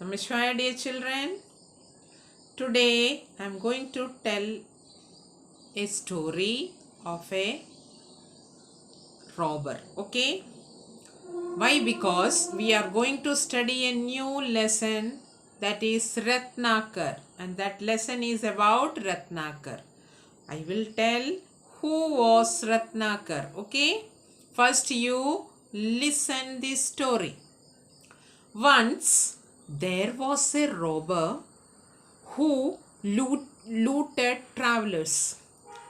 Namaskar, dear children. Today I am going to tell a story of a robber. Okay? Why? Because we are going to study a new lesson, that is Ratnakar, and that lesson is about Ratnakar. I will tell who was Ratnakar. Okay? First, you listen this story. Once there was a robber who looted travelers.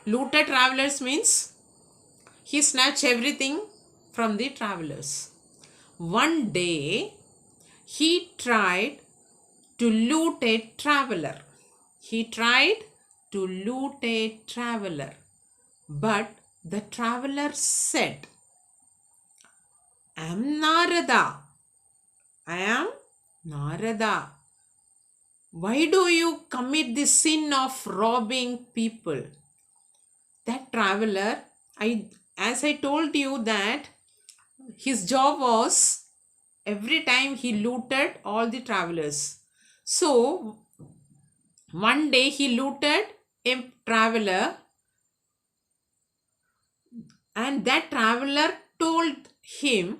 Looted travelers means he snatched everything from the travelers. One day he tried to loot a traveler. He tried to loot a traveler. But the traveler said, I am Narada. I am Narada. Why do you commit the sin of robbing people? That traveler, as I told you that his job was every time he looted all the travelers. So one day he looted a traveler, and that traveler told him,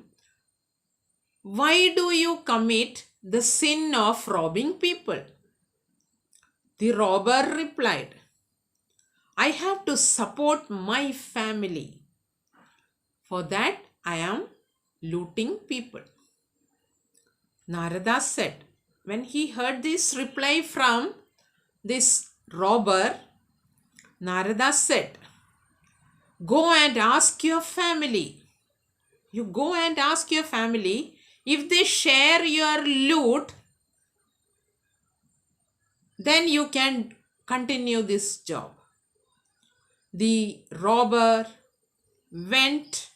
why do you commit the sin of robbing people? The robber replied, I have to support my family. For that, I am looting people. Narada said, when he heard this reply from this robber, Narada said, go and ask your family. You go and ask your family if they share your loot, then you can continue this job. The robber went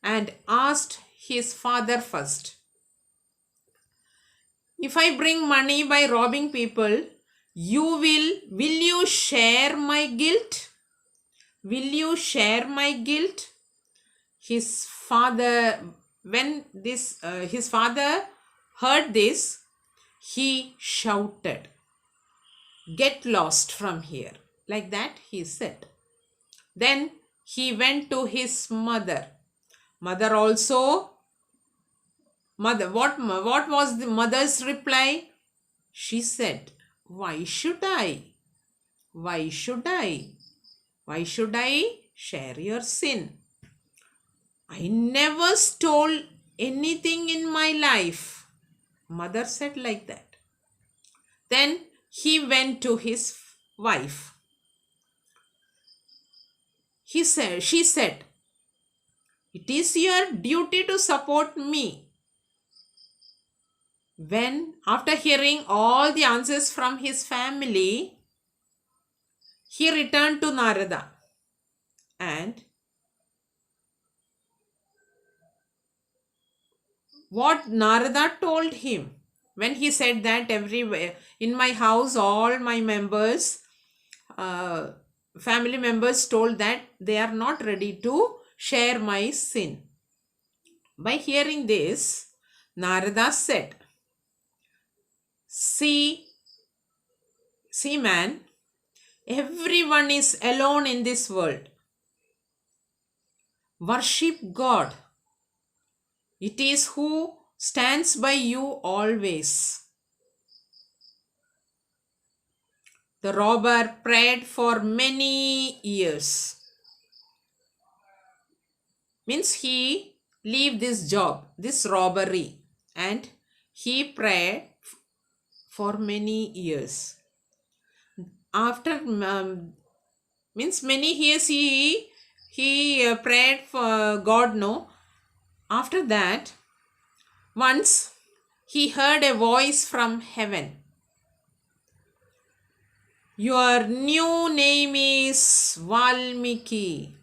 and asked his father first. If I bring money by robbing people, will you share my guilt? Will you share my guilt? His father, when his father heard this, he shouted, get lost from here. Like that he said. Then he went to his mother. Mother also, what was the mother's reply? She said, why should I? Why should I? Why should I share your sin? I never stole anything in my life. Mother said like that. Then he went to his wife. She said, it is your duty to support me. When, after hearing all the answers from his family, he returned to Narada and what Narada told him when he said that everywhere in my house, all my members, family members told that they are not ready to share my sin. By hearing this, Narada said, See, man, everyone is alone in this world. Worship God. It is who stands by you always. The robber prayed for many years. Means he leave this job, this robbery, and he prayed for many years. After means many years he prayed for God. No, after that, once he heard a voice from heaven. Your new name is Valmiki,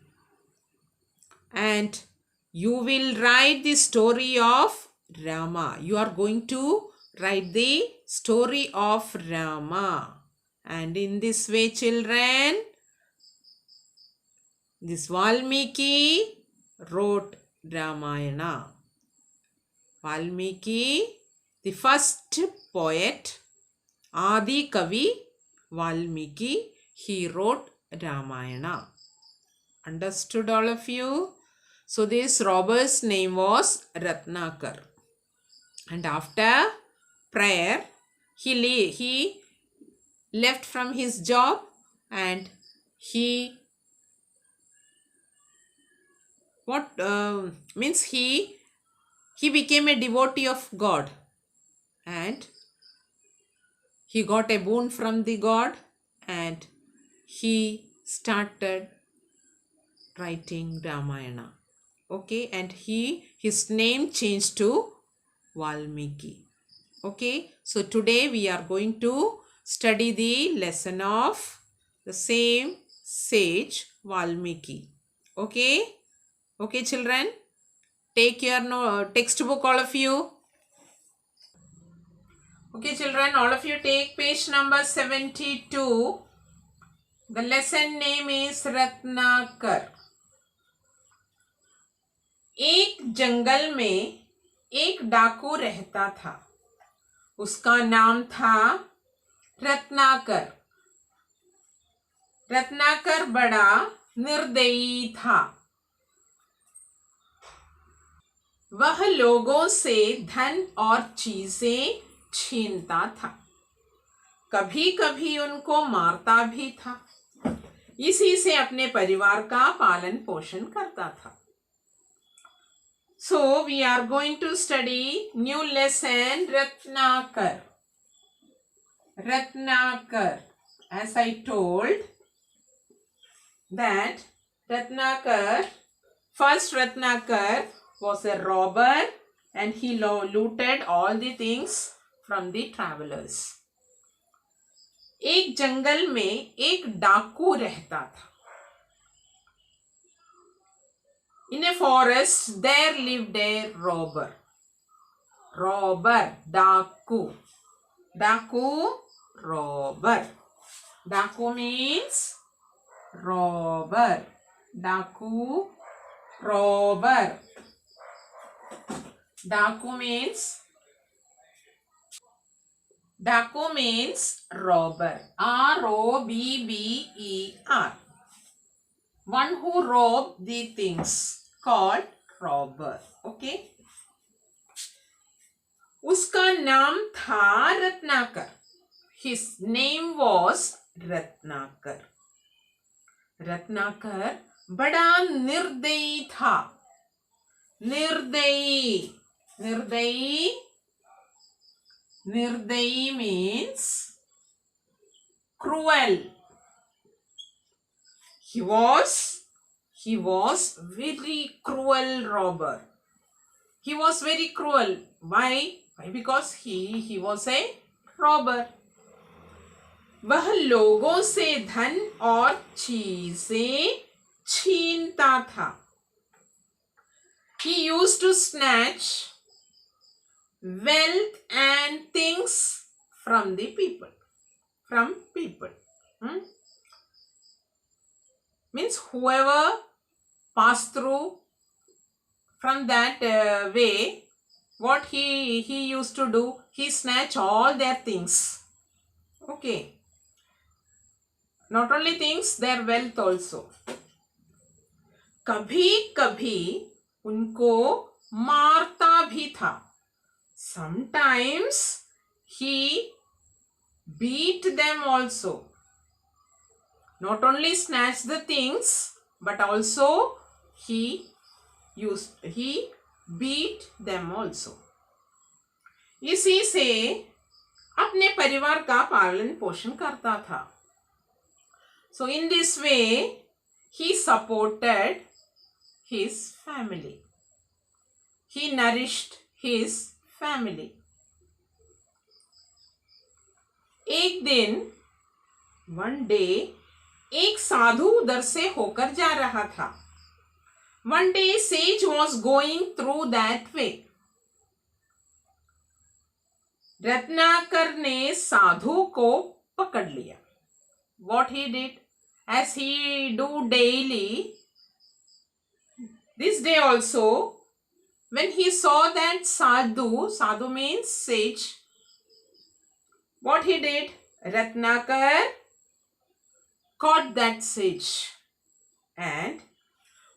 and you will write the story of Rama. You are going to write the story of Rama. And in this way, children, this Valmiki wrote Ramayana. Valmiki The first poet, Adi Kavi Valmiki, he wrote Ramayana. Understood all of you? So this robber's name was Ratnakar. And after prayer, he left from his job and he means he became a devotee of God, and he got a boon from the God, and he started writing Ramayana. Okay, and his name changed to Valmiki. Okay, so today we are going to study the lesson of the same sage Valmiki. Okay, okay children, take your textbook, all of you. Okay children, all of you take page number 72. The lesson name is Ratnakar. एक जंगल में एक डाकू रहता था। उसका नाम था रत्नाकर। रत्नाकर बड़ा निर्दयी था। वह लोगों से धन और चीजें छीनता था, कभी कभी उनको मारता भी था। इसी से अपने परिवार का पालन पोषण करता था। So we are going to study new lesson Ratnakar. Ratnakar, as I told that first Ratnakar was a robber and he looted all the things from the travelers. एक जंगल में एक डाकू रहता था। In a forest there lived a robber. Robber, daku. Daku, robber. Daku means robber. Daku, robber. Daku means robber. R-O-B-B-E-R. One who robbed the things, called robber. Okay. उसका नाम था Ratnakar. His name was Ratnakar. Ratnakar बड़ा निर्दयी था. निर्दयी means cruel. He was very cruel robber. He was very cruel. Why? Because he was a robber. वह लोगों से धन और चीजें छीनता था. He used to snatch wealth and things from the people. Means whoever passed through from that way, what he used to do, he snatched all their things. Okay. Not only things, their wealth also. कभी कभी उनको मारता भी था. Sometimes he beat them also. Not only snatched the things, but also he beat them also. इसी से अपने परिवार का पालन पोषण करता था. So in this way, he supported his family. He nourished his family. एक दिन, one day, एक साधु उधर से होकर जा रहा था. One day, sage was going through that way. Ratnakar ने साधु को पकड़ लिया. What he did, as he do daily, this day also When he saw that sadhu means sage, what he did? Ratnakar caught that sage and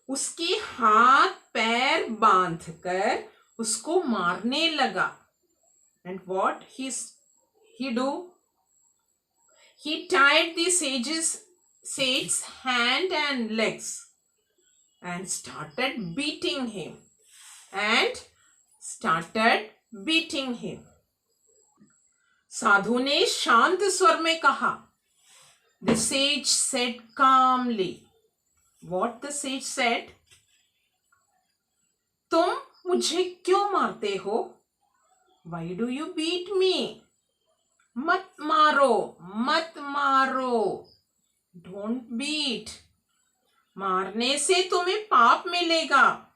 उसके हाथ पैर बांधकर उसको मारने लगा. And what he do? He tied the sage's hand and legs and started beating him. साधु ने शांत स्वर में कहा. The sage said calmly. What the sage said? तुम मुझे क्यों मारते हो? Why do you beat me? मत मारो. Don't beat. मारने से तुम्हें पाप मिलेगा.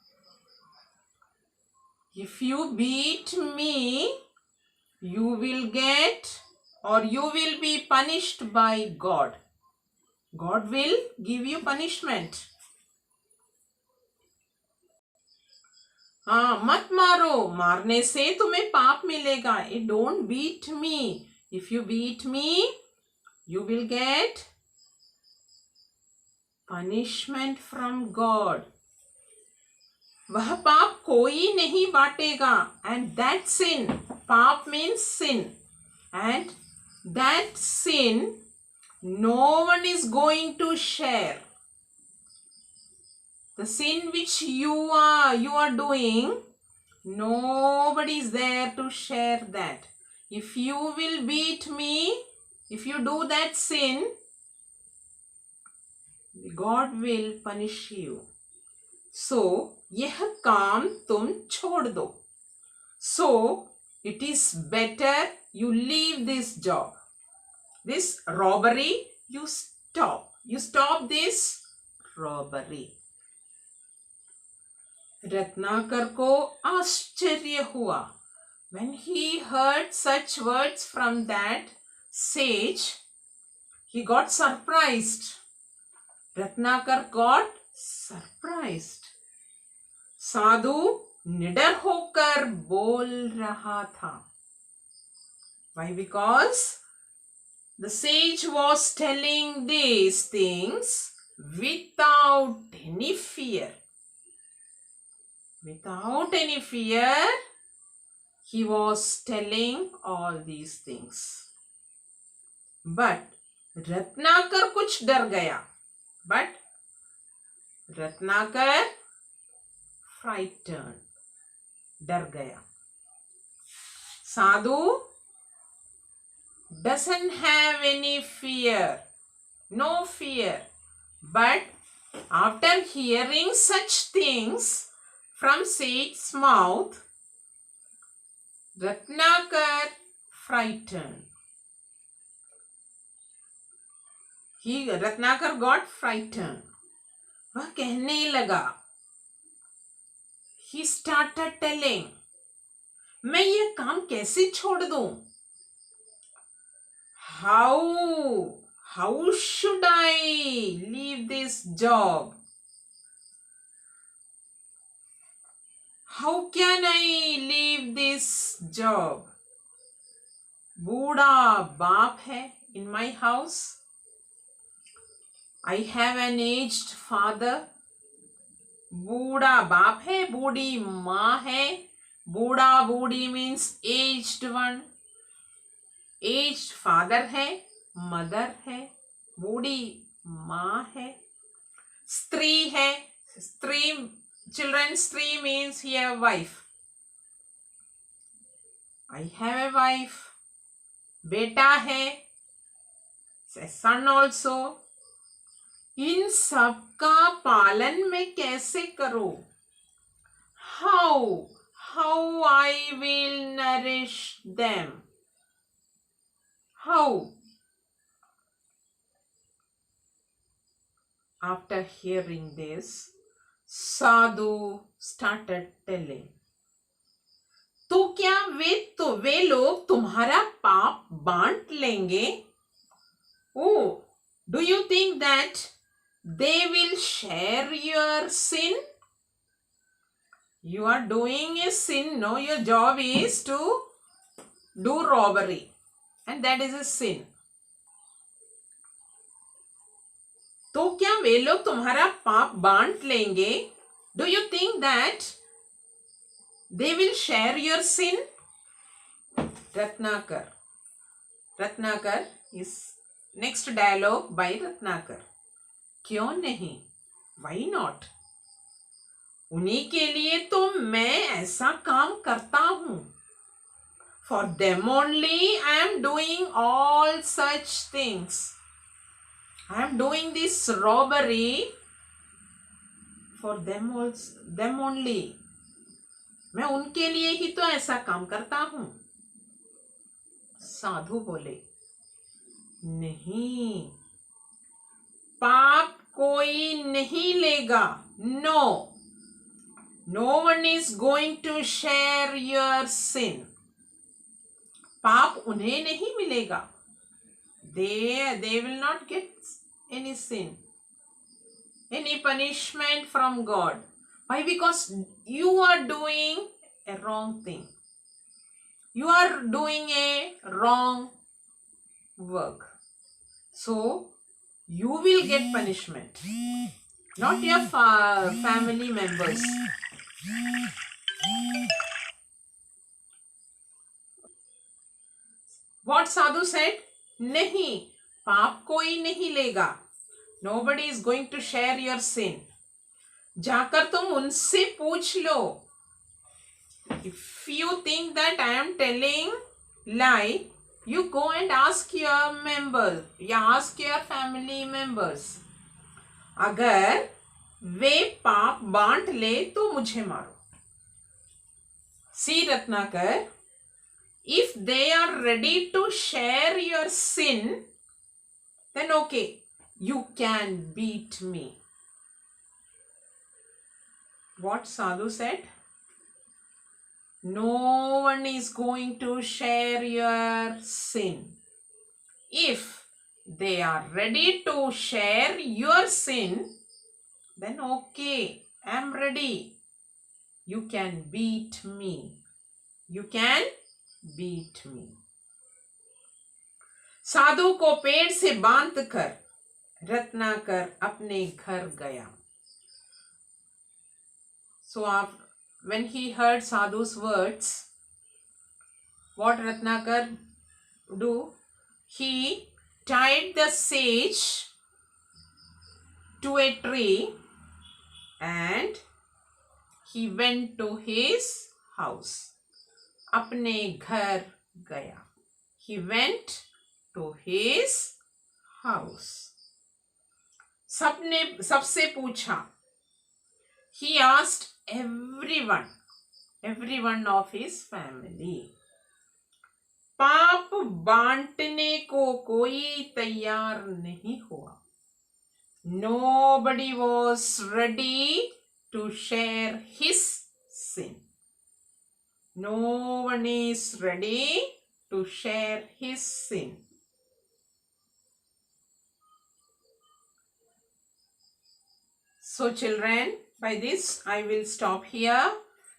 If you beat me, you will be punished by God. God will give you punishment. मत मारो, मारने से तुम्हें पाप मिलेगा. Don't beat me. If you beat me, you will get punishment from God. वह पाप कोई नहीं बांटेगा. And that sin, पाप means sin, and that sin no one is going to share. The sin which you are doing, nobody is there to share that. If you will beat me, if you do that sin, God will punish you. So, यह काम तुम छोड़ दो. So, it is better you leave this job. This robbery, you stop. You stop this robbery. Ratnakar को आश्चर्य हुआ. When he heard such words from that sage, he got surprised. Ratnakar got surprised. साधु निडर होकर बोल रहा था. Why? Because the sage was telling these things without any fear. Without any fear, he was telling all these things. But Ratnakar कुछ डर गया. But Ratnakar frightened, डर गया. Sadhu doesn't have any fear, no fear. But after hearing such things from sage's mouth, Ratnakar frightened. Ratnakar got frightened. वह कहने लगा. He started telling, मैं ये काम कैसे छोड़ दूं? How should I leave this job? How can I leave this job? बूढ़ा बाप है in my house. I have an aged father. बूढ़ा बाप है, बूढ़ी माँ है. बूढ़ा बूढ़ी means aged one. Aged father है, mother है, बूढ़ी माँ है. स्त्री है, स्त्री children, स्त्री means here wife. I have a wife. बेटा है, son also. इन सब का पालन मैं कैसे करूं? How I will nourish them? How? After hearing this, Sadhu started telling, तो क्या वे लोग तुम्हारा पाप बांट लेंगे? Oh, do you think that they will share your sin? You are doing a sin. No, your job is to do robbery, and that is a sin. तो क्या वे लोग तुम्हारा पाप बांट लेंगे? Do you think that they will share your sin? Ratnakar. Ratnakar is next dialogue by Ratnakar. क्यों नहीं? Why not? उन्हीं के लिए तो मैं ऐसा काम करता हूं. For them only I am doing all such things. I am doing this robbery for them only. मैं उनके लिए ही तो ऐसा काम करता हूं. साधु बोले, नहीं, पाप कोई नहीं लेगा. No one is going to share your sin. पाप उन्हें नहीं मिलेगा. They will not get any sin, any punishment from God. Why? Because you are doing a wrong thing. You are doing a wrong work. So, you will get punishment. Not your family members. What Sadhu said? नहीं, पाप कोई नहीं लेगा. Nobody is going to share your sin. जाकर तुम उनसे पूछ लो. If you think that I am telling lie, you go and ask your members, या ask your family members. अगर वे पाप बांट ले तो मुझे मारो. See Ratnakar, if they are ready to share your sin, then okay, you can beat me. What Sadhu said? No one is going to share your sin. If they are ready to share your sin, then okay, I am ready. You can beat me. You can beat me. साधु को पेड़ से बांधकर रत्नाकर अपने घर गया. So when he heard Sadhu's words, what Ratnakar do? He tied the sage to a tree and he went to his house. अपने घर गया. He went to his house. सबसे पूछा. He asked everyone of his family. पाप बांटने को कोई तैयार नहीं हुआ. Nobody was ready to share his sin. No one is ready to share his sin. So children, by this I will stop here.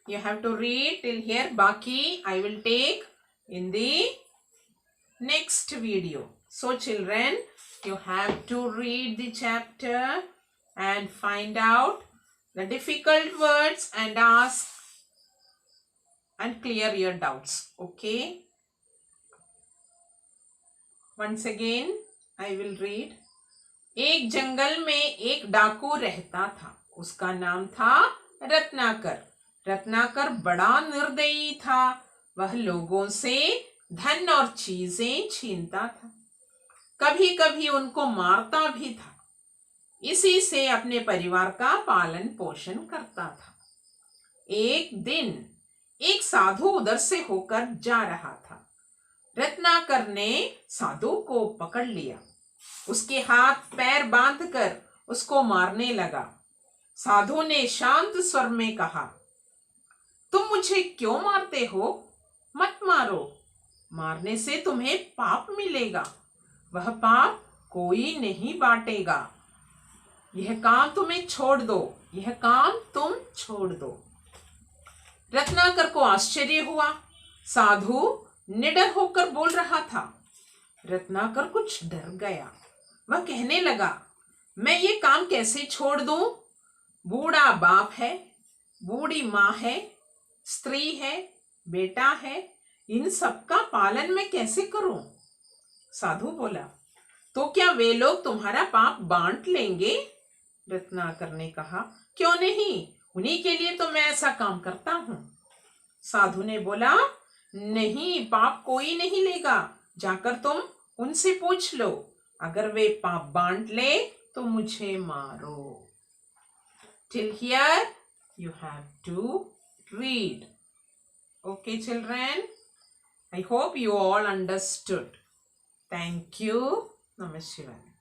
You have to read till here. Baki I will take in the next video. So children, you have to read the chapter and find out the difficult words and ask and clear your doubts. Okay. Once again I will read. एक जंगल में एक डाकू रहता था. उसका नाम था रत्नाकर. रत्नाकर बड़ा निर्दयी था. वह लोगों से धन और चीजें छीनता था. कभी कभी उनको मारता भी था. इसी से अपने परिवार का पालन पोषण करता था. एक दिन एक साधु उधर से होकर जा रहा था. रत्नाकर ने साधु को पकड़ लिया. उसके हाथ पैर बांधकर उसको मारने लगा. साधु ने शांत स्वर में कहा, तुम मुझे क्यों मारते हो? मत मारो. मारने से तुम्हें पाप मिलेगा. वह पाप कोई नहीं बांटेगा. यह काम तुम्हें छोड़ दो. यह काम तुम छोड़ दो. रत्नाकर को आश्चर्य हुआ। साधु निडर होकर बोल रहा था। रत्नाकर कुछ डर गया। वह कहने लगा, मैं ये काम कैसे छोड़ दूं? बूढ़ा बाप है, बूढ़ी माँ है, स्त्री है, बेटा है, इन सबका पालन मैं कैसे करूं? साधु बोला, तो क्या वे लोग तुम्हारा पाप बांट लेंगे? रत्नाकर ने कहा, क्यों नहीं, उन्हीं के लिए तो मैं ऐसा काम करता हूं। साधु ने बोला, नहीं, पाप कोई नहीं लेगा, जाकर तुम उनसे पूछ लो, अगर वे पाप बांट ले तो मुझे मारो। Till here you have to read. Okay, children, I hope you all understood. Thank you. Namaste.